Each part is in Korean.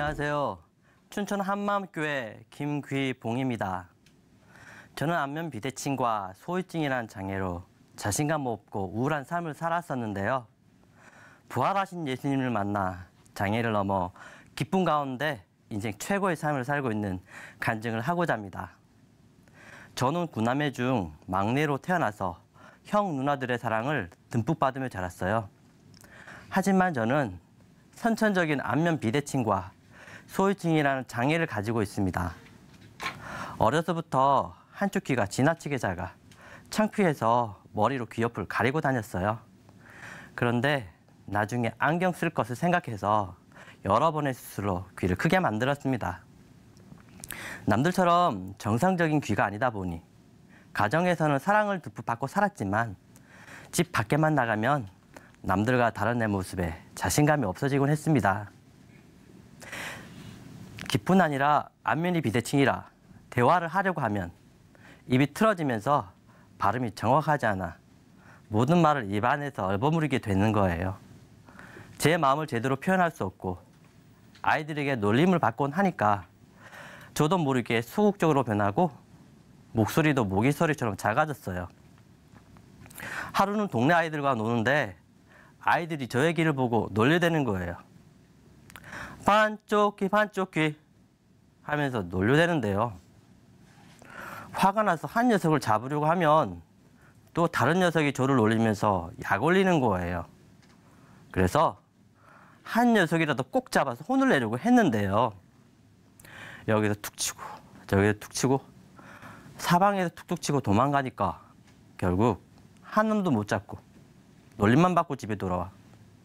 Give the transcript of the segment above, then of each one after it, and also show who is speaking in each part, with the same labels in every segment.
Speaker 1: 안녕하세요. 춘천 한마음교회 김귀봉입니다. 저는 안면 비대칭과 소유증이라는 장애로 자신감 없고 우울한 삶을 살았었는데요. 부활하신 예수님을 만나 장애를 넘어 기쁨 가운데 인생 최고의 삶을 살고 있는 간증을 하고자 합니다. 저는 9남매 중 막내로 태어나서 형 누나들의 사랑을 듬뿍 받으며 자랐어요. 하지만 저는 선천적인 안면 비대칭과 소유증이라는 장애를 가지고 있습니다. 어려서부터 한쪽 귀가 지나치게 작아 창피해서 머리로 귀 옆을 가리고 다녔어요. 그런데 나중에 안경 쓸 것을 생각해서 여러 번의 수술로 귀를 크게 만들었습니다. 남들처럼 정상적인 귀가 아니다 보니 가정에서는 사랑을 듬뿍 받고 살았지만 집 밖에만 나가면 남들과 다른 내 모습에 자신감이 없어지곤 했습니다. 기뿐 아니라 안면이 비대칭이라 대화를 하려고 하면 입이 틀어지면서 발음이 정확하지 않아 모든 말을 입 안에서 얼버무리게 되는 거예요. 제 마음을 제대로 표현할 수 없고 아이들에게 놀림을 받곤 하니까 저도 모르게 소극적으로 변하고 목소리도 모기 소리처럼 작아졌어요. 하루는 동네 아이들과 노는데 아이들이 저의 귀를 보고 놀려대는 거예요. 반쪽 귀 하면서 놀려대는데요. 화가 나서 한 녀석을 잡으려고 하면 또 다른 녀석이 저를 놀리면서 약 올리는 거예요. 그래서 한 녀석이라도 꼭 잡아서 혼을 내려고 했는데요. 여기서 툭 치고 저기서 툭 치고 사방에서 툭툭 치고 도망가니까 결국 한 놈도 못 잡고 놀림만 받고 집에 돌아와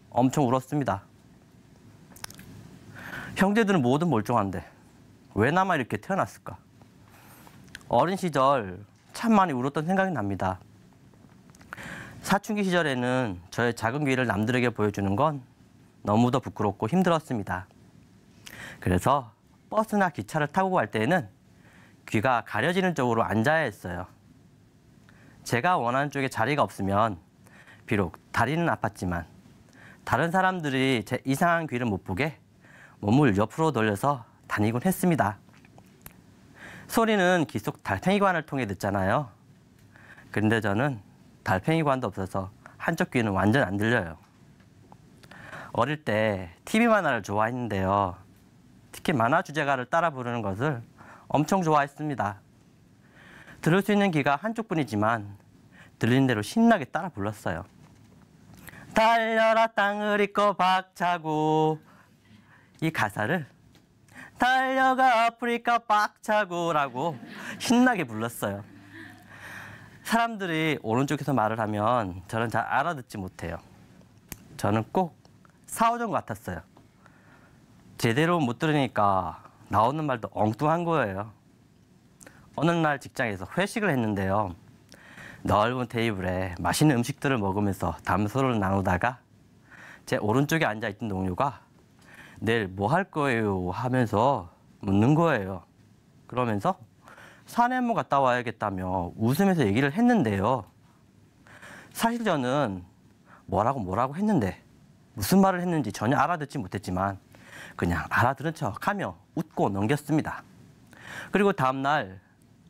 Speaker 1: 엄청 울었습니다. 형제들은 모두 멀쩡한데 왜 나만 이렇게 태어났을까? 어린 시절 참 많이 울었던 생각이 납니다. 사춘기 시절에는 저의 작은 귀를 남들에게 보여주는 건 너무도 부끄럽고 힘들었습니다. 그래서 버스나 기차를 타고 갈 때에는 귀가 가려지는 쪽으로 앉아야 했어요. 제가 원하는 쪽에 자리가 없으면 비록 다리는 아팠지만 다른 사람들이 제 이상한 귀를 못 보게 몸을 옆으로 돌려서 다니곤 했습니다. 소리는 귀 속 달팽이관을 통해 듣잖아요. 그런데 저는 달팽이관도 없어서 한쪽 귀는 완전 안 들려요. 어릴 때 TV 만화를 좋아했는데요. 특히 만화 주제가를 따라 부르는 것을 엄청 좋아했습니다. 들을 수 있는 귀가 한쪽뿐이지만 들리는 대로 신나게 따라 불렀어요. 달려라 땅을 잇고 박차고, 이 가사를 달려가 아프리카 박차고라고 신나게 불렀어요. 사람들이 오른쪽에서 말을 하면 저는 잘 알아듣지 못해요. 저는 꼭 사오정 같았어요. 제대로 못 들으니까 나오는 말도 엉뚱한 거예요. 어느 날 직장에서 회식을 했는데요. 넓은 테이블에 맛있는 음식들을 먹으면서 담소를 나누다가 제 오른쪽에 앉아있던 동료가 내일 뭐 할 거예요 하면서 묻는 거예요. 그러면서 산에 한번 갔다 와야겠다며 웃으면서 얘기를 했는데요. 사실 저는 뭐라고 했는데 무슨 말을 했는지 전혀 알아듣지 못했지만 그냥 알아들은 척하며 웃고 넘겼습니다. 그리고 다음날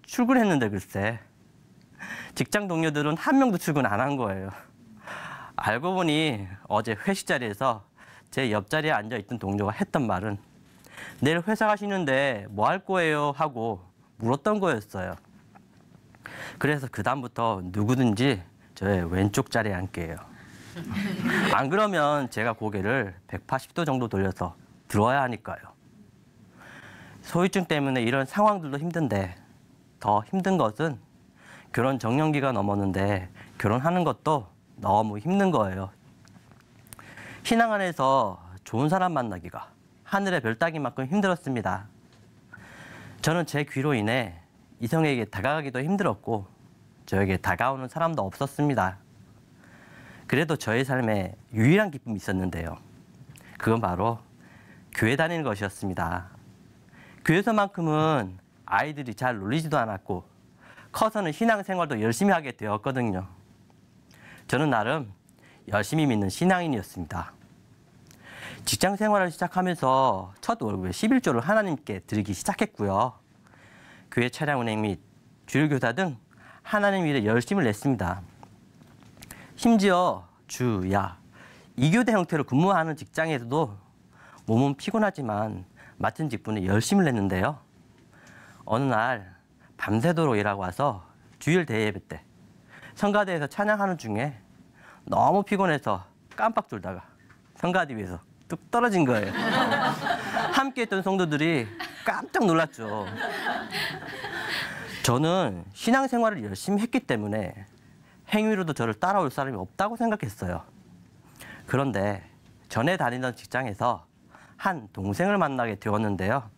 Speaker 1: 출근했는데 글쎄 직장 동료들은 한 명도 출근 안 한 거예요. 알고 보니 어제 회식 자리에서 제 옆자리에 앉아있던 동료가 했던 말은 내일 회사 가시는데 뭐 할 거예요 하고 물었던 거였어요. 그래서 그 다음부터 누구든지 저의 왼쪽 자리에 앉게요. 안 그러면 제가 고개를 180도 정도 돌려서 들어야 하니까요. 소유증 때문에 이런 상황들도 힘든데 더 힘든 것은 결혼 정년기가 넘었는데 결혼하는 것도 너무 힘든 거예요. 신앙 안에서 좋은 사람 만나기가 하늘의 별 따기만큼 힘들었습니다. 저는 제 귀로 인해 이성에게 다가가기도 힘들었고 저에게 다가오는 사람도 없었습니다. 그래도 저의 삶에 유일한 기쁨이 있었는데요. 그건 바로 교회 다니는 것이었습니다. 교회에서만큼은 아이들이 잘 놀리지도 않았고 커서는 신앙생활도 열심히 하게 되었거든요. 저는 나름 열심히 믿는 신앙인이었습니다. 직장 생활을 시작하면서 첫 월급에 11조를 하나님께 드리기 시작했고요. 교회 차량 운행 및 주일교사 등 하나님 일에 열심을 냈습니다. 심지어 주, 야, 2교대 형태로 근무하는 직장에서도 몸은 피곤하지만 맡은 직분에 열심을 냈는데요. 어느 날 밤새도록 일하고 와서 주일 대예배 때 성가대에서 찬양하는 중에 너무 피곤해서 깜빡 졸다가 성가대 위에서 뚝 떨어진 거예요. 함께 했던 성도들이 깜짝 놀랐죠. 저는 신앙생활을 열심히 했기 때문에 행위로도 저를 따라올 사람이 없다고 생각했어요. 그런데 전에 다니던 직장에서 한 동생을 만나게 되었는데요.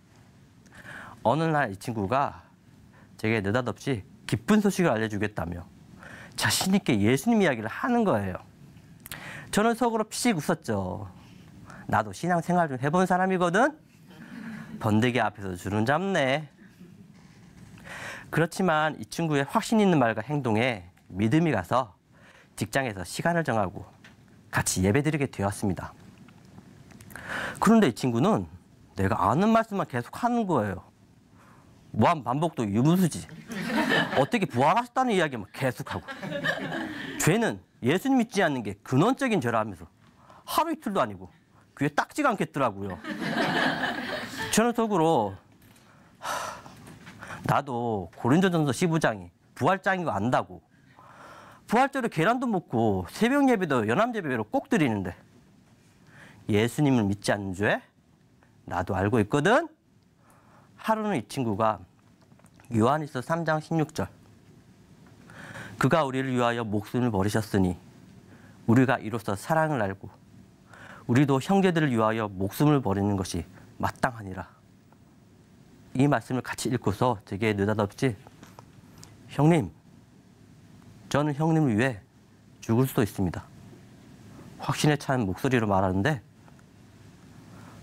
Speaker 1: 어느 날 이 친구가 제게 느닷없이 기쁜 소식을 알려주겠다며 자신 있게 예수님 이야기를 하는 거예요. 저는 속으로 피식 웃었죠. 나도 신앙생활 좀 해본 사람이거든. 번데기 앞에서 주름 잡네. 그렇지만 이 친구의 확신 있는 말과 행동에 믿음이 가서 직장에서 시간을 정하고 같이 예배드리게 되었습니다. 그런데 이 친구는 내가 아는 말씀만 계속 하는 거예요. 무한 반복도 유무수지. 어떻게 부활하셨다는 이야기만 계속하고. 죄는 예수님 믿지 않는 게 근원적인 죄라 하면서 하루 이틀도 아니고 귀에 딱지가 않겠더라고요. 저는 속으로 나도 고린도전서 15장이 부활장인 거 안다고. 부활절에 계란도 먹고 새벽 예배도 연합 예배로 꼭 드리는데 예수님을 믿지 않는 죄? 나도 알고 있거든. 하루는 이 친구가 요한일서 3장 16절 그가 우리를 위하여 목숨을 버리셨으니 우리가 이로써 사랑을 알고 우리도 형제들을 위하여 목숨을 버리는 것이 마땅하니라. 이 말씀을 같이 읽고서 되게 느닷없이 형님, 저는 형님을 위해 죽을 수도 있습니다. 확신에 찬 목소리로 말하는데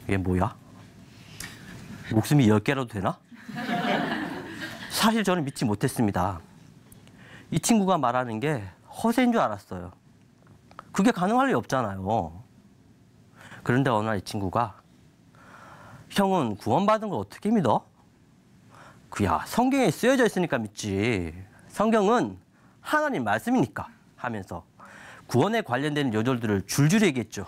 Speaker 1: 이게 뭐야? 목숨이 10개라도 되나? 사실 저는 믿지 못했습니다. 이 친구가 말하는 게 허세인 줄 알았어요. 그게 가능할 리 없잖아요. 그런데 어느 날 이 친구가 형은 구원받은 걸 어떻게 믿어? 그야 성경에 쓰여져 있으니까 믿지. 성경은 하나님 말씀이니까 하면서 구원에 관련된 요절들을 줄줄이 얘기했죠.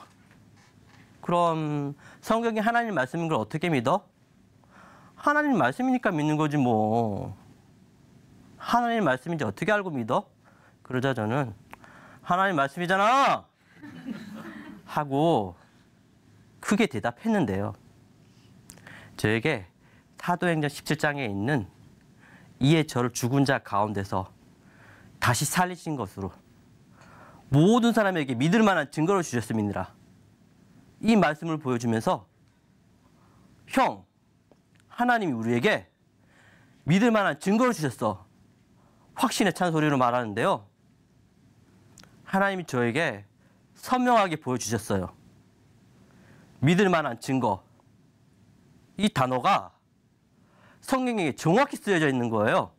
Speaker 1: 그럼 성경이 하나님 말씀인 걸 어떻게 믿어? 하나님 말씀이니까 믿는 거지 뭐. 하나님 말씀인지 어떻게 알고 믿어? 그러자 저는 하나님 말씀이잖아! 하고 크게 대답했는데요. 저에게 사도행전 17장에 있는 이에 저를 죽은 자 가운데서 다시 살리신 것으로 모든 사람에게 믿을 만한 증거를 주셨음이니라. 이 말씀을 보여주면서 형, 하나님이 우리에게 믿을 만한 증거를 주셨어. 확신에 찬 소리로 말하는데요. 하나님이 저에게 선명하게 보여주셨어요. 믿을 만한 증거. 이 단어가 성경에 정확히 쓰여져 있는 거예요.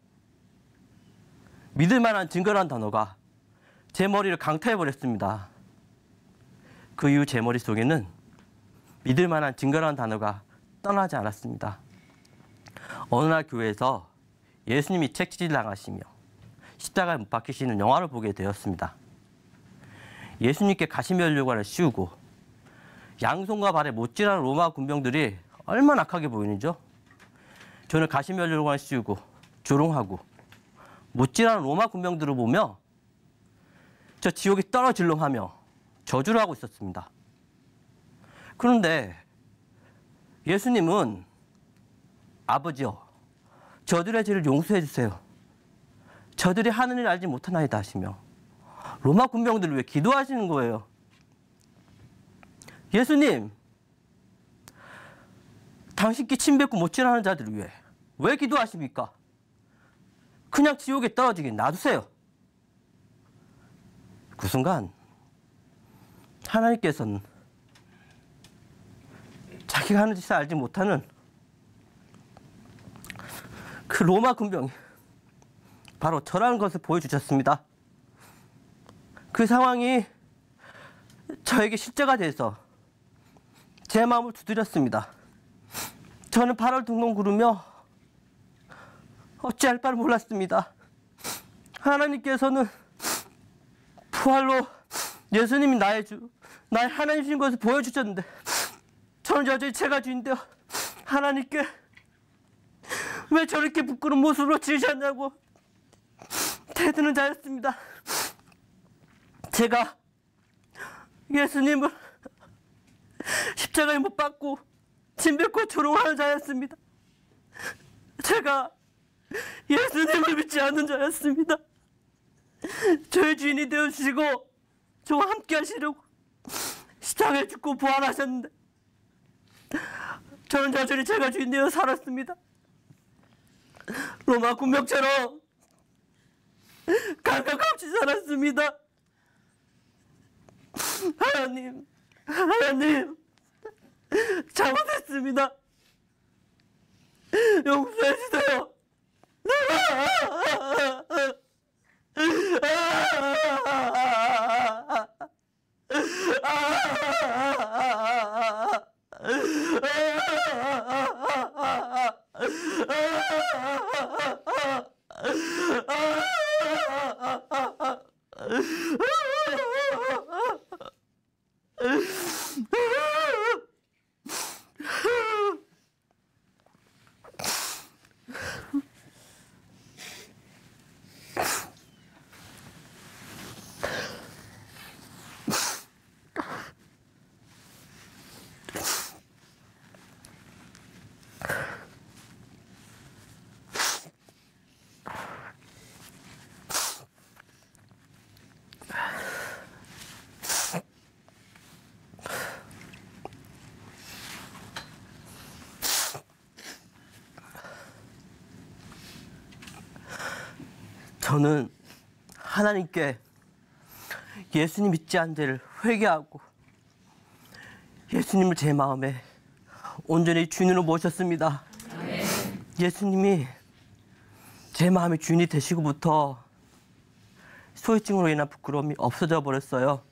Speaker 1: 믿을 만한 증거라는 단어가 제 머리를 강타해버렸습니다. 그 이후 제 머릿속에는 믿을 만한 증거라는 단어가 떠나지 않았습니다. 어느 날 교회에서 예수님이 채찍질 당하시며 십자가에 못 박히시는 영화를 보게 되었습니다. 예수님께 가시면류관을 씌우고 양손과 발에 못질하는 로마 군병들이 얼마나 악하게 보이는죠? 저는 가시면류관을 씌우고 조롱하고 못질하는 로마 군병들을 보며 저 지옥에 떨어질롱 하며 저주를 하고 있었습니다. 그런데 예수님은 아버지여, 저들의 죄를 용서해 주세요. 저들이 하는 일을 알지 못하나이다 하시며 로마 군병들을 위해 기도하시는 거예요. 예수님, 당신께 침뱉고 못질하는 자들을 위해 왜 기도하십니까? 그냥 지옥에 떨어지게 놔두세요. 그 순간 하나님께서는 자기가 하는 짓을 알지 못하는 그 로마 군병이 바로 저라는 것을 보여주셨습니다. 그 상황이 저에게 실제가 돼서 제 마음을 두드렸습니다. 저는 발을 둥둥 구르며 어찌할 바를 몰랐습니다. 하나님께서는 부활로 예수님이 나의 주, 나의 하나님이신 것을 보여주셨는데 저는 여전히 제가 주인데요. 하나님께 왜 저렇게 부끄러운 모습으로 지으셨냐고 대드는 자였습니다. 제가 예수님을 십자가에 못 박고 침뱉고 조롱하는 자였습니다. 제가 예수님을 믿지 않는 자였습니다. 저의 주인이 되어주시고 저와 함께 하시려고 십자가에 죽고 부활하셨는데 저는 여전히 제가 주인 되어 살았습니다. 로마 군병처럼 감격없이 살았습니다. 하나님, 하나님, 잘못했습니다. 용서해 주세요. 저는 하나님께 예수님 믿지 않은 죄를 회개하고 예수님을 제 마음에 온전히 주인으로 모셨습니다. 예수님이 제 마음의 주인이 되시고부터 소외증으로 인한 부끄러움이 없어져 버렸어요.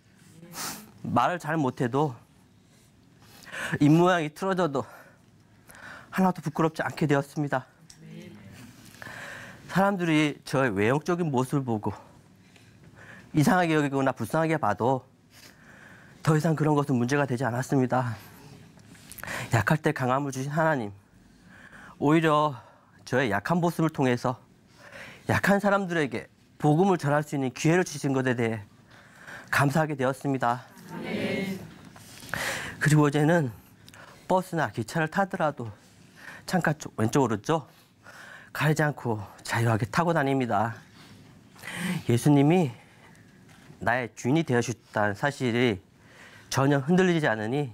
Speaker 1: 말을 잘 못해도 입모양이 틀어져도 하나도 부끄럽지 않게 되었습니다. 사람들이 저의 외형적인 모습을 보고 이상하게 여기거나 불쌍하게 봐도 더 이상 그런 것은 문제가 되지 않았습니다. 약할 때 강함을 주신 하나님, 오히려 저의 약한 모습을 통해서 약한 사람들에게 복음을 전할 수 있는 기회를 주신 것에 대해 감사하게 되었습니다. 그리고 이제는 버스나 기차를 타더라도 창가 쪽, 왼쪽, 오른쪽 가리지 않고 자유하게 타고 다닙니다. 예수님이 나의 주인이 되어주셨다는 사실이 전혀 흔들리지 않으니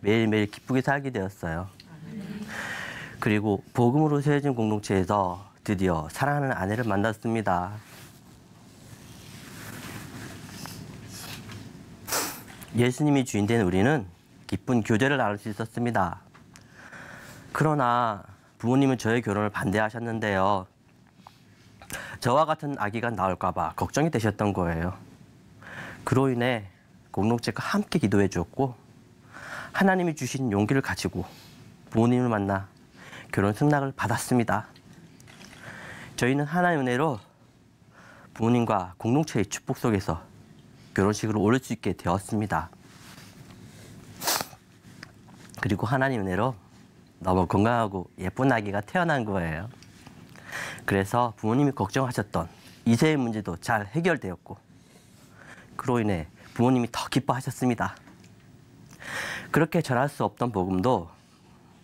Speaker 1: 매일매일 기쁘게 살게 되었어요. 그리고 복음으로 세워진 공동체에서 드디어 사랑하는 아내를 만났습니다. 예수님이 주인 된 우리는 기쁜 교제를 나눌 수 있었습니다. 그러나 부모님은 저의 결혼을 반대하셨는데요. 저와 같은 아기가 나올까 봐 걱정이 되셨던 거예요. 그로 인해 공동체가 함께 기도해 주었고 하나님이 주신 용기를 가지고 부모님을 만나 결혼 승낙을 받았습니다. 저희는 하나님의 은혜로 부모님과 공동체의 축복 속에서 결혼식을 올릴 수 있게 되었습니다. 그리고 하나님의 은혜로 너무 건강하고 예쁜 아기가 태어난 거예요. 그래서 부모님이 걱정하셨던 이세의 문제도 잘 해결되었고 그로 인해 부모님이 더 기뻐하셨습니다. 그렇게 전할 수 없던 복음도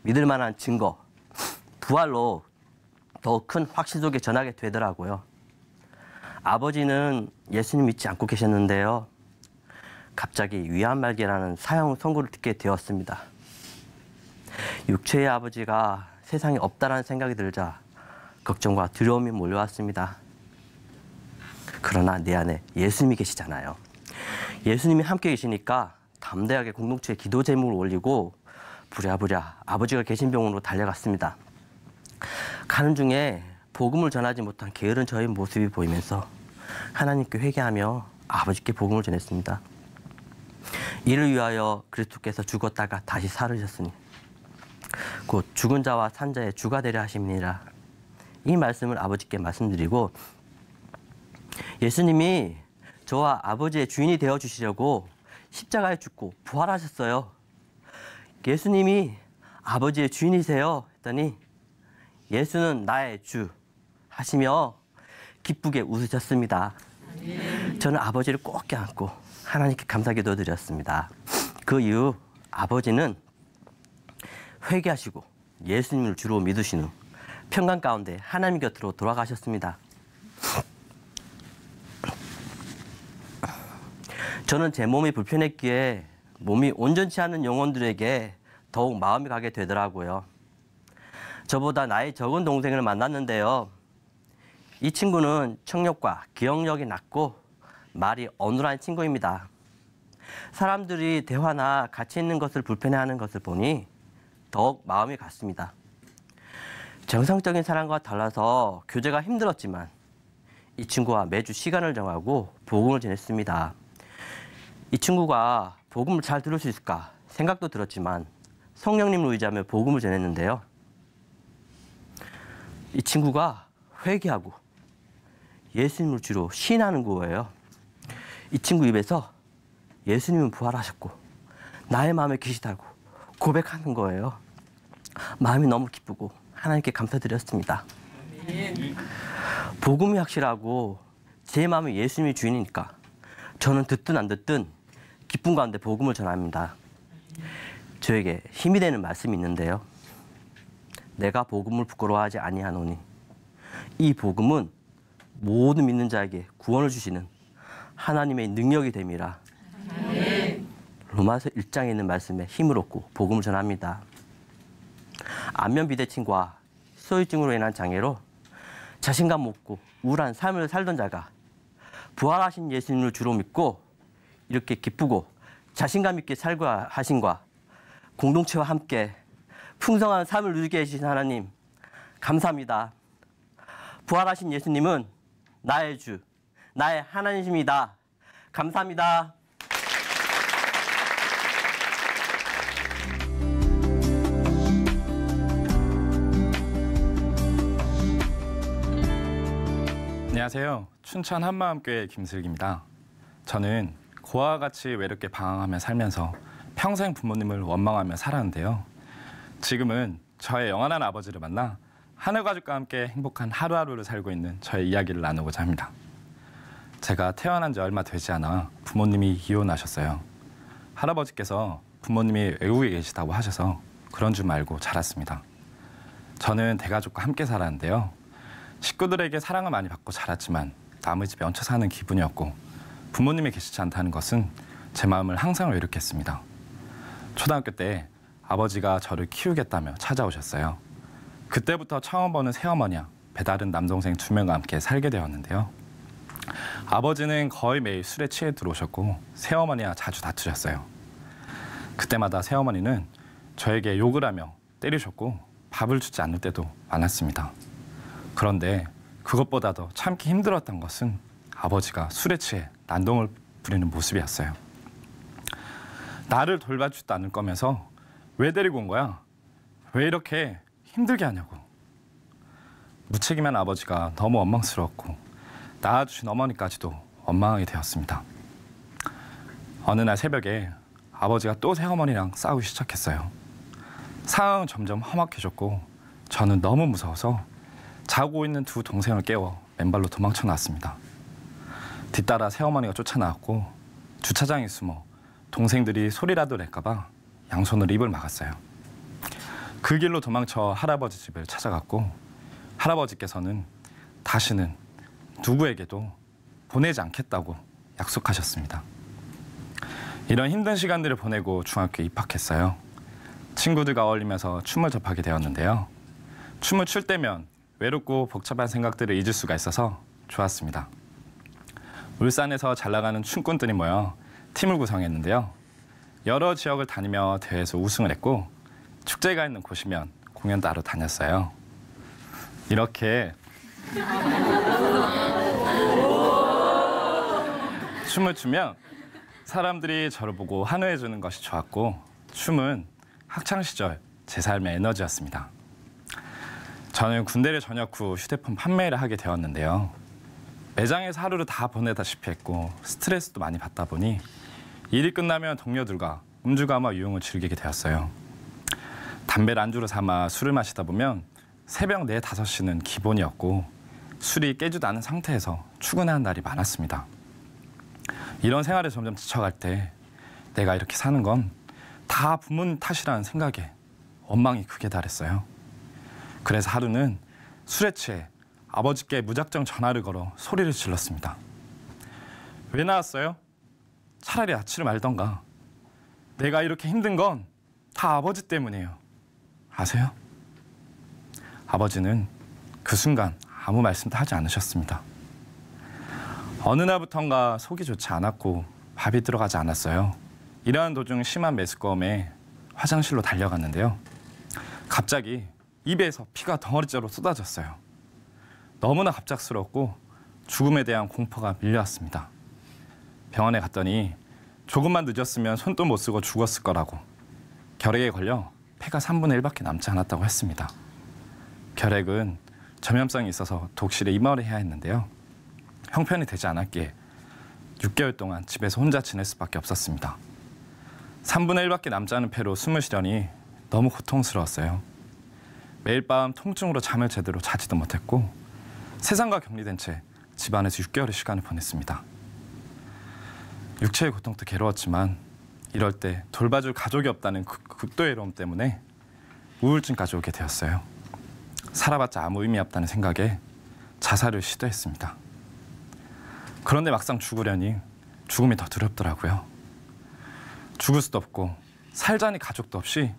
Speaker 1: 믿을 만한 증거, 부활로 더 큰 확신 속에 전하게 되더라고요. 아버지는 예수님 믿지 않고 계셨는데요. 갑자기 위안말기라는 사형 선고를 듣게 되었습니다. 육체의 아버지가 세상에 없다라는 생각이 들자 걱정과 두려움이 몰려왔습니다. 그러나 내 안에 예수님이 계시잖아요. 예수님이 함께 계시니까 담대하게 공동체에 기도 제목을 올리고 부랴부랴 아버지가 계신 병원으로 달려갔습니다. 가는 중에 복음을 전하지 못한 게으른 저의 모습이 보이면서 하나님께 회개하며 아버지께 복음을 전했습니다. 이를 위하여 그리스도께서 죽었다가 다시 살으셨으니 곧 죽은 자와 산 자의 주가 되려 하심이니라. 이 말씀을 아버지께 말씀드리고 예수님이 저와 아버지의 주인이 되어 주시려고 십자가에 죽고 부활하셨어요. 예수님이 아버지의 주인이세요 했더니 예수는 나의 주 하시며 기쁘게 웃으셨습니다. 저는 아버지를 꼭 껴안고 하나님께 감사기도 드렸습니다. 그 이후 아버지는 회개하시고 예수님을 주로 믿으신 후 평강 가운데 하나님 곁으로 돌아가셨습니다. 저는 제 몸이 불편했기에 몸이 온전치 않은 영혼들에게 더욱 마음이 가게 되더라고요. 저보다 나이 적은 동생을 만났는데요. 이 친구는 청력과 기억력이 낮고 말이 어눌한 친구입니다. 사람들이 대화나 같이 있는 것을 불편해하는 것을 보니 더욱 마음이 갔습니다. 정상적인 사람과 달라서 교제가 힘들었지만 이 친구와 매주 시간을 정하고 복음을 전했습니다. 이 친구가 복음을 잘 들을 수 있을까 생각도 들었지만 성령님을 의지하며 복음을 전했는데요. 이 친구가 회개하고 예수님을 주로 시인하는 거예요. 이 친구 입에서 예수님은 부활하셨고 나의 마음에 계시다고 고백하는 거예요. 마음이 너무 기쁘고 하나님께 감사드렸습니다. 복음이 확실하고 제 마음에 예수님이 주인이니까 저는 듣든 안 듣든 기쁨 가운데 복음을 전합니다. 저에게 힘이 되는 말씀이 있는데요. 내가 복음을 부끄러워하지 아니하노니 이 복음은 모든 믿는 자에게 구원을 주시는 하나님의 능력이 됨이라. 로마서 1장에 있는 말씀에 힘을 얻고 복음을 전합니다. 안면 비대칭과 소유증으로 인한 장애로 자신감 없고 우울한 삶을 살던 자가 부활하신 예수님을 주로 믿고 이렇게 기쁘고 자신감 있게 살고 하신과 공동체와 함께 풍성한 삶을 누리게 해주신 하나님 감사합니다. 부활하신 예수님은 나의 주, 나의 하나님이십니다. 감사합니다.
Speaker 2: 안녕하세요. 춘천 한마음교회 김슬기입니다. 저는 고아와 같이 외롭게 방황하며 살면서 평생 부모님을 원망하며 살았는데요. 지금은 저의 영원한 아버지를 만나 하늘가족과 함께 행복한 하루하루를 살고 있는 저의 이야기를 나누고자 합니다. 제가 태어난 지 얼마 되지 않아 부모님이 이혼하셨어요. 할아버지께서 부모님이 외국에 계시다고 하셔서 그런 줄 알고 자랐습니다. 저는 대가족과 함께 살았는데요. 식구들에게 사랑을 많이 받고 자랐지만 남의 집에 얹혀 사는 기분이었고 부모님이 계시지 않다는 것은 제 마음을 항상 외롭게 했습니다. 초등학교 때 아버지가 저를 키우겠다며 찾아오셨어요. 그때부터 처음 보는 새어머니와 배다른 남동생 2명과 함께 살게 되었는데요. 아버지는 거의 매일 술에 취해 들어오셨고 새어머니와 자주 다투셨어요. 그때마다 새어머니는 저에게 욕을 하며 때리셨고 밥을 주지 않을 때도 많았습니다. 그런데 그것보다도 참기 힘들었던 것은 아버지가 술에 취해 난동을 부리는 모습이었어요. 나를 돌봐주지도 않을 거면서 왜 데리고 온 거야? 왜 이렇게 힘들게 하냐고. 무책임한 아버지가 너무 원망스러웠고 낳아주신 어머니까지도 원망하게 되었습니다. 어느 날 새벽에 아버지가 또 새어머니랑 싸우기 시작했어요. 상황은 점점 험악해졌고 저는 너무 무서워서 자고 있는 2 동생을 깨워 맨발로 도망쳐 나왔습니다. 뒤따라 새어머니가 쫓아나왔고 주차장에 숨어 동생들이 소리라도 낼까 봐 양손으로 입을 막았어요. 그 길로 도망쳐 할아버지 집을 찾아갔고 할아버지께서는 다시는 누구에게도 보내지 않겠다고 약속하셨습니다. 이런 힘든 시간들을 보내고 중학교에 입학했어요. 친구들과 어울리면서 춤을 접하게 되었는데요. 춤을 출 때면 외롭고 복잡한 생각들을 잊을 수가 있어서 좋았습니다. 울산에서 잘 나가는 춤꾼들이 모여 팀을 구성했는데요. 여러 지역을 다니며 대회에서 우승을 했고 축제가 있는 곳이면 공연 따로 다녔어요. 이렇게 춤을 추면 사람들이 저를 보고 환호해 주는 것이 좋았고 춤은 학창 시절 제 삶의 에너지였습니다. 저는 군대를 전역 후 휴대폰 판매를 하게 되었는데요. 매장에서 하루를 다 보내다시피 했고 스트레스도 많이 받다 보니 일이 끝나면 동료들과 음주가마 유흥을 즐기게 되었어요. 담배를 안주로 삼아 술을 마시다 보면 새벽 4, 5시는 기본이었고 술이 깨지도 않은 상태에서 출근하는 날이 많았습니다. 이런 생활에 점점 지쳐갈 때 내가 이렇게 사는 건 다 부모님 탓이라는 생각에 원망이 극에 달했어요. 그래서 하루는 술에 취해 아버지께 무작정 전화를 걸어 소리를 질렀습니다. 왜 나왔어요? 차라리 아치를 말던가. 내가 이렇게 힘든 건 다 아버지 때문이에요. 아세요? 아버지는 그 순간 아무 말씀도 하지 않으셨습니다. 어느 날부턴가 속이 좋지 않았고 밥이 들어가지 않았어요. 일하는 도중 심한 메스꺼움에 화장실로 달려갔는데요. 갑자기 입에서 피가 덩어리째로 쏟아졌어요. 너무나 갑작스럽고 죽음에 대한 공포가 밀려왔습니다. 병원에 갔더니 조금만 늦었으면 손도 못 쓰고 죽었을 거라고, 결핵에 걸려 폐가 3분의 1밖에 남지 않았다고 했습니다. 결핵은 전염성이 있어서 독실에 입원을 해야 했는데요. 형편이 되지 않았기에 6개월 동안 집에서 혼자 지낼 수밖에 없었습니다. 3분의 1밖에 남지 않은 폐로 숨을 쉬려니 너무 고통스러웠어요. 매일 밤 통증으로 잠을 제대로 자지도 못했고 세상과 격리된 채 집안에서 6개월의 시간을 보냈습니다. 육체의 고통도 괴로웠지만 이럴 때 돌봐줄 가족이 없다는 극도의 외로움 때문에 우울증까지 오게 되었어요. 살아봤자 아무 의미 없다는 생각에 자살을 시도했습니다. 그런데 막상 죽으려니 죽음이 더 두렵더라고요. 죽을 수도 없고 살자니 가족도 없이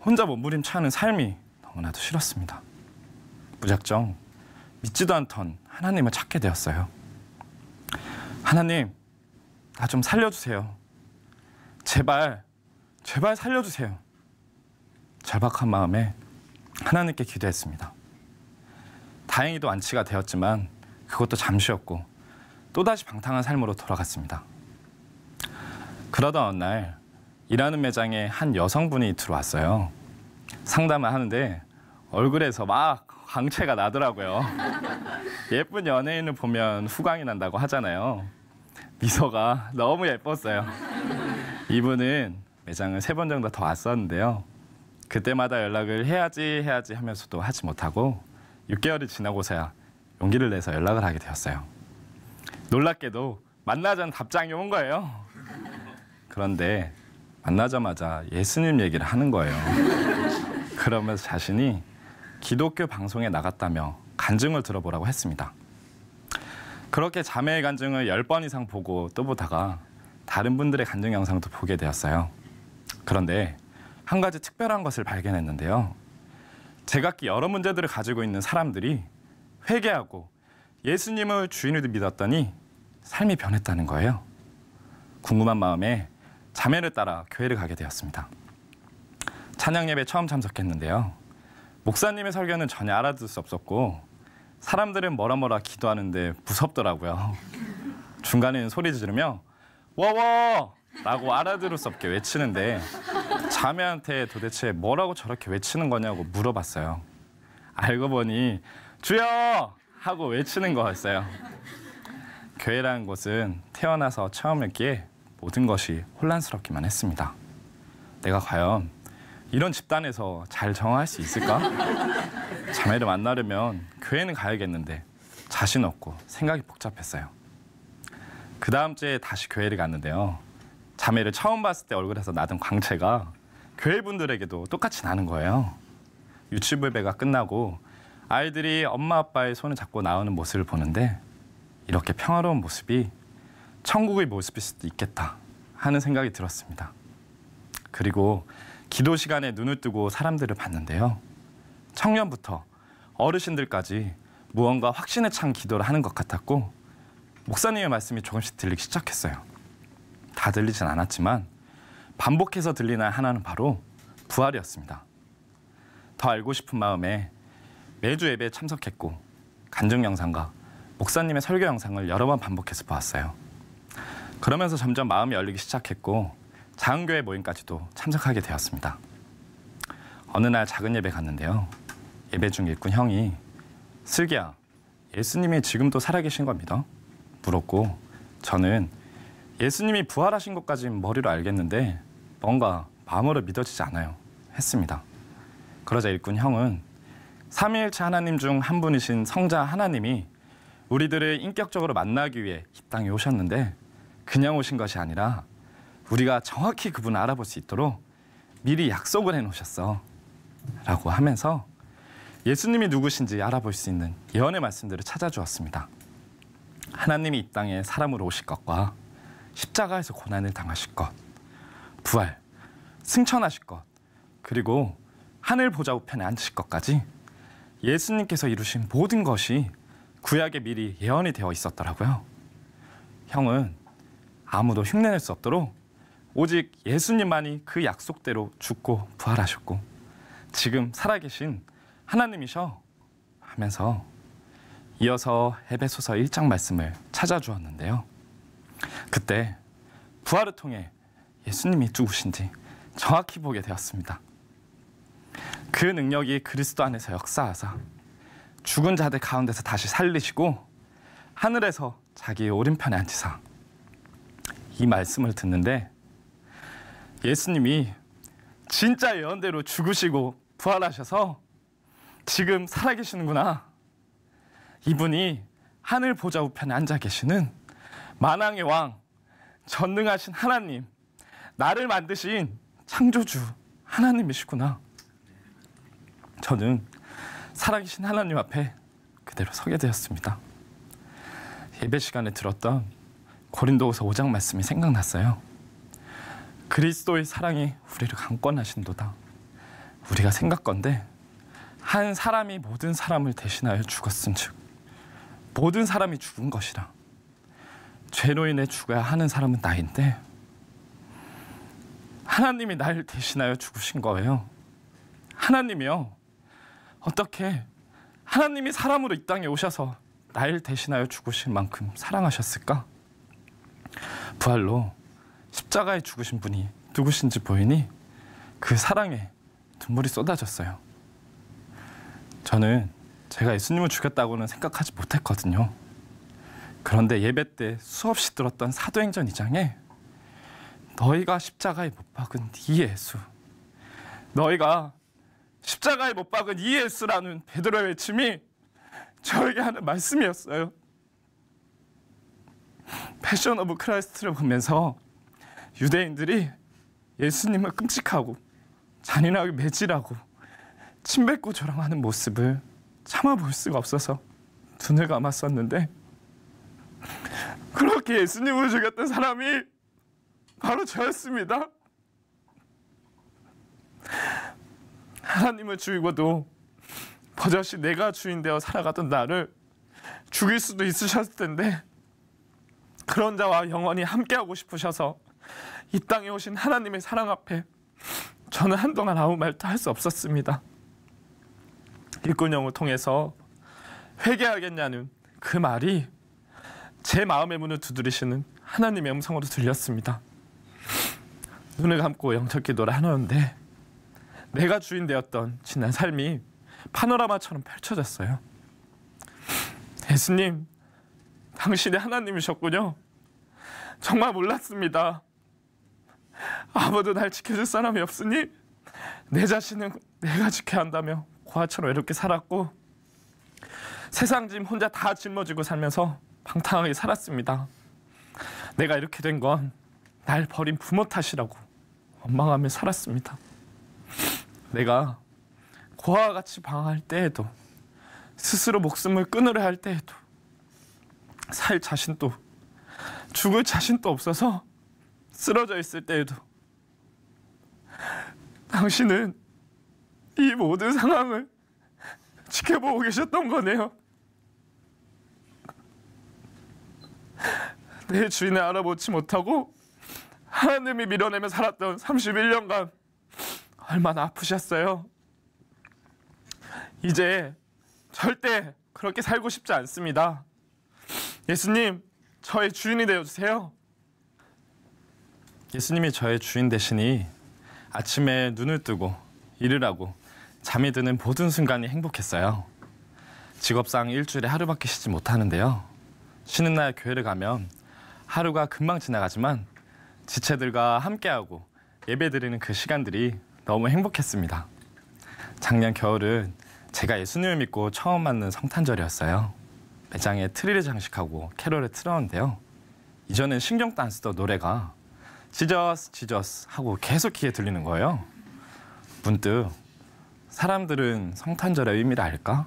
Speaker 2: 혼자 몸부림쳐하는 삶이 너무나도 싫었습니다. 무작정 믿지도 않던 하나님을 찾게 되었어요. 하나님, 나 좀 살려주세요. 제발 살려주세요. 절박한 마음에 하나님께 기도했습니다. 다행히도 완치가 되었지만 그것도 잠시였고 또다시 방탕한 삶으로 돌아갔습니다. 그러던 어느 날 일하는 매장에 한 여성분이 들어왔어요. 상담을 하는데 얼굴에서 막 광채가 나더라고요. 예쁜 연예인을 보면 후광이 난다고 하잖아요. 미소가 너무 예뻤어요. 이분은 매장을 3번 정도 더 왔었는데요. 그때마다 연락을 해야지 하면서도 하지 못하고 6개월이 지나고서야 용기를 내서 연락을 하게 되었어요. 놀랍게도 만나자는 답장이 온 거예요. 그런데 만나자마자 예수님 얘기를 하는 거예요. 그러면서 자신이 기독교 방송에 나갔다며 간증을 들어보라고 했습니다. 그렇게 자매의 간증을 10번 이상 보고 또 보다가 다른 분들의 간증 영상도 보게 되었어요. 그런데 한 가지 특별한 것을 발견했는데요. 제각기 여러 문제들을 가지고 있는 사람들이 회개하고 예수님을 주인으로 믿었더니 삶이 변했다는 거예요. 궁금한 마음에 자매를 따라 교회를 가게 되었습니다. 찬양 예배 처음 참석했는데요. 목사님의 설교는 전혀 알아듣을 수 없었고 사람들은 뭐라 기도하는데 무섭더라고요. 중간에는 소리 지르며 워워! 라고 알아들을 수 없게 외치는데 자매한테 도대체 뭐라고 저렇게 외치는 거냐고 물어봤어요. 알고 보니 주여! 하고 외치는 거였어요. 교회라는 곳은 태어나서 처음이었기에 모든 것이 혼란스럽기만 했습니다. 내가 과연 이런 집단에서 잘 정화할 수 있을까? 자매를 만나려면 교회는 가야겠는데 자신 없고 생각이 복잡했어요. 그 다음 주에 다시 교회를 갔는데요. 자매를 처음 봤을 때 얼굴에서 나던 광채가 교회 분들에게도 똑같이 나는 거예요. 유치부 예배가 끝나고 아이들이 엄마 아빠의 손을 잡고 나오는 모습을 보는데 이렇게 평화로운 모습이 천국의 모습일 수도 있겠다 하는 생각이 들었습니다. 그리고 기도 시간에 눈을 뜨고 사람들을 봤는데요. 청년부터 어르신들까지 무언가 확신에 찬 기도를 하는 것 같았고 목사님의 말씀이 조금씩 들리기 시작했어요. 다 들리진 않았지만 반복해서 들리는 하나는 바로 부활이었습니다. 더 알고 싶은 마음에 매주 예배에 참석했고 간증 영상과 목사님의 설교 영상을 여러 번 반복해서 보았어요. 그러면서 점점 마음이 열리기 시작했고 자은교회 모임까지도 참석하게 되었습니다. 어느 날 작은 예배 갔는데요. 예배 중 일꾼 형이 슬기야, 예수님이 지금도 살아계신 겁니다. 물었고 저는 예수님이 부활하신 것까지는 머리로 알겠는데 뭔가 마음으로 믿어지지 않아요. 했습니다. 그러자 일꾼 형은 삼위일체 하나님 중 한 분이신 성자 하나님이 우리들을 인격적으로 만나기 위해 이 땅에 오셨는데 그냥 오신 것이 아니라 우리가 정확히 그분을 알아볼 수 있도록 미리 약속을 해놓으셨어 라고 하면서 예수님이 누구신지 알아볼 수 있는 예언의 말씀들을 찾아주었습니다. 하나님이 이 땅에 사람으로 오실 것과 십자가에서 고난을 당하실 것, 부활, 승천하실 것, 그리고 하늘 보좌 우편에 앉으실 것까지 예수님께서 이루신 모든 것이 구약에 미리 예언이 되어 있었더라고요. 형은 아무도 흉내낼 수 없도록 오직 예수님만이 그 약속대로 죽고 부활하셨고 지금 살아계신 하나님이셔 하면서 이어서 에베소서 1장 말씀을 찾아주었는데요. 그때 부활을 통해 예수님이 누구신지 정확히 보게 되었습니다. 그 능력이 그리스도 안에서 역사하사 죽은 자들 가운데서 다시 살리시고 하늘에서 자기의 오른편에 앉으사 이 말씀을 듣는데 예수님이 진짜 예언대로 죽으시고 부활하셔서 지금 살아계시는구나. 이분이 하늘 보좌 우편에 앉아 계시는 만왕의 왕, 전능하신 하나님, 나를 만드신 창조주 하나님이시구나. 저는 살아계신 하나님 앞에 그대로 서게 되었습니다. 예배 시간에 들었던 고린도후서 5장 말씀이 생각났어요. 그리스도의 사랑이 우리를 강권하신도다. 우리가 생각건대 한 사람이 모든 사람을 대신하여 죽었은즉 모든 사람이 죽은 것이라. 죄로 인해 죽어야 하는 사람은 나인데 하나님이 나를 대신하여 죽으신 거예요. 하나님이요. 어떻게 하나님이 사람으로 이 땅에 오셔서 나를 대신하여 죽으신 만큼 사랑하셨을까? 부활로 십자가에 죽으신 분이 누구신지 보이니 그 사랑에 눈물이 쏟아졌어요. 저는 제가 예수님을 죽였다고는 생각하지 못했거든요. 그런데 예배 때 수없이 들었던 사도행전 2장에 너희가 십자가에 못 박은 이 예수, 너희가 십자가에 못 박은 이 예수라는 베드로의 외침이 저에게 하는 말씀이었어요. 패션 오브 크라이스트를 보면서 유대인들이 예수님을 끔찍하고 잔인하게 매질하고 침뱉고 조롱하는 모습을 참아볼 수가 없어서 눈을 감았었는데 그렇게 예수님을 죽였던 사람이 바로 저였습니다. 하나님을 죽이고도 버젓이 내가 주인 되어 살아가던 나를 죽일 수도 있으셨을 텐데 그런 자와 영원히 함께하고 싶으셔서 이 땅에 오신 하나님의 사랑 앞에 저는 한동안 아무 말도 할 수 없었습니다. 일꾼형을 통해서 회개하겠냐는 그 말이 제 마음의 문을 두드리시는 하나님의 음성으로 들렸습니다. 눈을 감고 영적 기도를 하는데 내가 주인 되었던 지난 삶이 파노라마처럼 펼쳐졌어요. 예수님, 당신이 하나님이셨군요. 정말 몰랐습니다. 아무도 날 지켜줄 사람이 없으니 내 자신은 내가 지켜야 한다며 고아처럼 외롭게 살았고 세상 짐 혼자 다 짊어지고 살면서 방탕하게 살았습니다. 내가 이렇게 된 건 날 버린 부모 탓이라고 원망하며 살았습니다. 내가 고아와 같이 방황할 때에도 스스로 목숨을 끊으려 할 때에도 살 자신도 죽을 자신도 없어서 쓰러져 있을 때에도 당신은 이 모든 상황을 지켜보고 계셨던 거네요. 내 주인을 알아보지 못하고 하나님이 밀어내며 살았던 31년간 얼마나 아프셨어요. 이제 절대 그렇게 살고 싶지 않습니다. 예수님, 저의 주인이 되어주세요. 예수님이 저의 주인 되시니 아침에 눈을 뜨고 일을 하고 잠이 드는 모든 순간이 행복했어요. 직업상 일주일에 하루밖에 쉬지 못하는데요. 쉬는 날 교회를 가면 하루가 금방 지나가지만 지체들과 함께하고 예배드리는 그 시간들이 너무 행복했습니다. 작년 겨울은 제가 예수님을 믿고 처음 맞는 성탄절이었어요. 매장에 트리를 장식하고 캐롤을 틀었는데요. 이전엔 신경도 안 쓰던 노래가 지저스 지저스 하고 계속 귀에 들리는 거예요. 문득 사람들은 성탄절의 의미를 알까?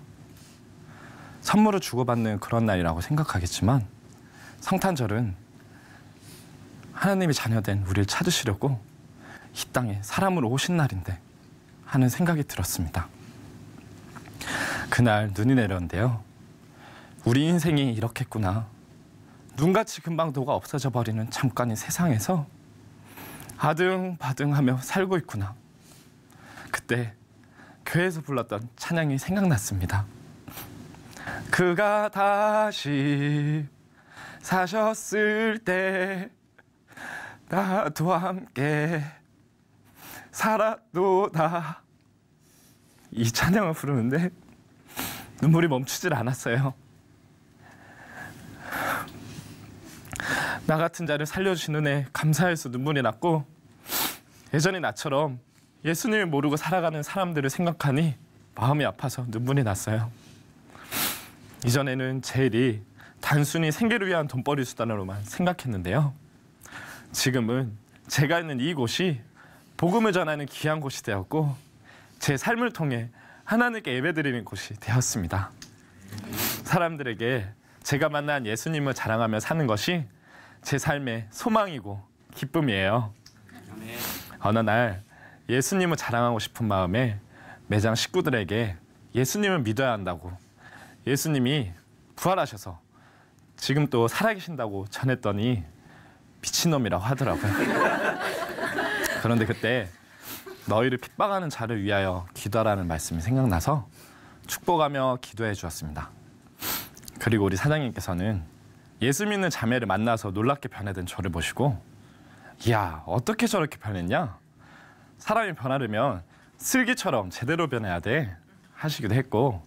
Speaker 2: 선물을 주고받는 그런 날이라고 생각하겠지만 성탄절은 하나님이 자녀된 우리를 찾으시려고 이 땅에 사람으로 오신 날인데 하는 생각이 들었습니다. 그날 눈이 내렸는데요. 우리 인생이 이렇겠구나. 눈같이 금방 도가 없어져 버리는 잠깐의 세상에서 아등바등하며 살고 있구나. 그때 교회에서 불렀던 찬양이 생각났습니다. 그가 다시 사셨을 때 나도 함께 살았도다. 이 찬양을 부르는데 눈물이 멈추질 않았어요. 나 같은 자를 살려주신 은혜 감사해서 눈물이 났고 예전의 나처럼 예수님을 모르고 살아가는 사람들을 생각하니 마음이 아파서 눈물이 났어요. 이전에는 제 일이 단순히 생계를 위한 돈벌이 수단으로만 생각했는데요. 지금은 제가 있는 이곳이 복음을 전하는 귀한 곳이 되었고 제 삶을 통해 하나님께 예배드리는 곳이 되었습니다. 사람들에게 제가 만난 예수님을 자랑하며 사는 것이 제 삶의 소망이고 기쁨이에요. 어느 날 예수님을 자랑하고 싶은 마음에 매장 식구들에게 예수님을 믿어야 한다고 예수님이 부활하셔서 지금 또 살아계신다고 전했더니 미친놈이라고 하더라고요. 그런데 그때 너희를 핍박하는 자를 위하여 기도하라는 말씀이 생각나서 축복하며 기도해 주었습니다. 그리고 우리 사장님께서는 예수 믿는 자매를 만나서 놀랍게 변해든 저를 보시고 이야 어떻게 저렇게 변했냐? 사람이 변하려면 슬기처럼 제대로 변해야 돼 하시기도 했고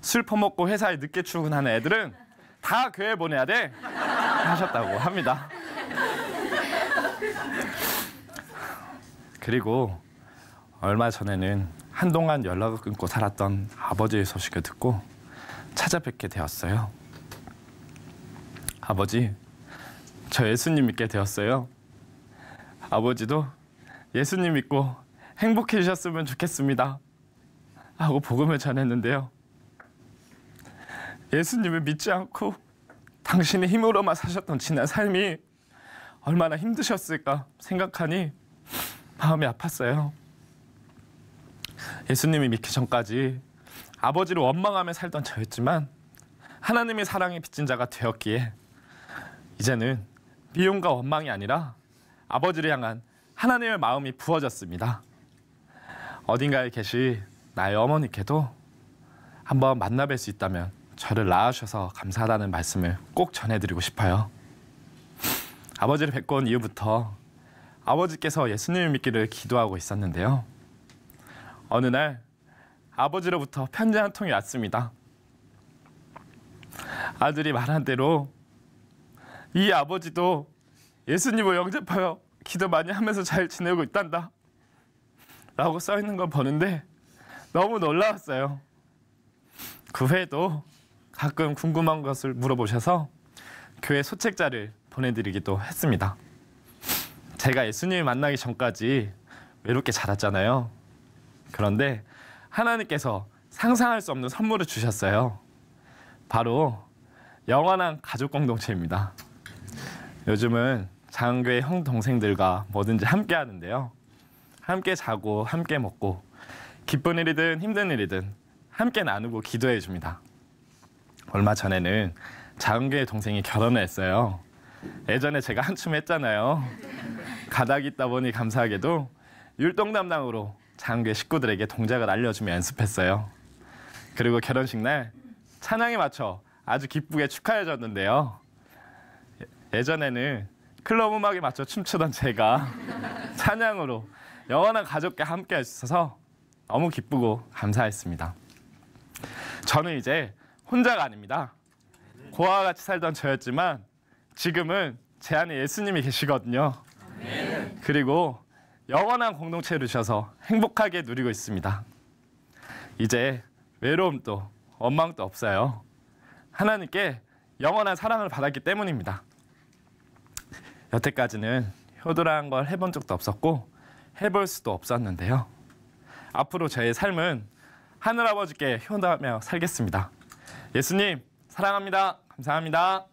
Speaker 2: 술 퍼먹고 회사에 늦게 출근하는 애들은 다 교회 보내야 돼 하셨다고 합니다. 그리고 얼마 전에는 한동안 연락을 끊고 살았던 아버지의 소식을 듣고 찾아뵙게 되었어요. 아버지, 저 예수님 믿게 되었어요. 아버지도 예수님 믿고 행복해지셨으면 좋겠습니다 하고 복음을 전했는데요. 예수님을 믿지 않고 당신의 힘으로만 사셨던 지난 삶이 얼마나 힘드셨을까 생각하니 마음이 아팠어요. 예수님을 믿기 전까지 아버지를 원망하며 살던 저였지만 하나님의 사랑에 빚진 자가 되었기에 이제는 미움과 원망이 아니라 아버지를 향한 하나님의 마음이 부어졌습니다. 어딘가에 계시 나의 어머니께도 한번 만나뵐 수 있다면 저를 낳으셔서 감사하다는 말씀을 꼭 전해드리고 싶어요. 아버지를 뵙고 온 이후부터 아버지께서 예수님을 믿기를 기도하고 있었는데요. 어느 날 아버지로부터 편지 한 통이 왔습니다. 아들이 말한 대로 이 아버지도 예수님을 영접하여 기도 많이 하면서 잘 지내고 있단다 라고 써있는 걸 보는데 너무 놀라웠어요. 그 후에도 가끔 궁금한 것을 물어보셔서 교회 소책자를 보내드리기도 했습니다. 제가 예수님을 만나기 전까지 외롭게 자랐잖아요. 그런데 하나님께서 상상할 수 없는 선물을 주셨어요. 바로 영원한 가족 공동체입니다. 요즘은 장교회 형 동생들과 뭐든지 함께 하는데요. 함께 자고 함께 먹고 기쁜 일이든 힘든 일이든 함께 나누고 기도해 줍니다. 얼마 전에는 장교회 동생이 결혼을 했어요. 예전에 제가 한춤 했잖아요. 가닥이 있다 보니 감사하게도 율동 담당으로 장교회 식구들에게 동작을 알려주며 연습했어요. 그리고 결혼식 날 찬양에 맞춰 아주 기쁘게 축하해 줬는데요. 예전에는 클럽 음악에 맞춰 춤추던 제가 찬양으로 영원한 가족과 함께 할 수 있어서 너무 기쁘고 감사했습니다. 저는 이제 혼자가 아닙니다. 고아와 같이 살던 저였지만 지금은 제 안에 예수님이 계시거든요. 그리고 영원한 공동체를 주셔서 행복하게 누리고 있습니다. 이제 외로움도 원망도 없어요. 하나님께 영원한 사랑을 받았기 때문입니다. 여태까지는 효도라는 걸 해본 적도 없었고 해볼 수도 없었는데요. 앞으로 저의 삶은 하늘아버지께 효도하며 살겠습니다. 예수님 사랑합니다. 감사합니다.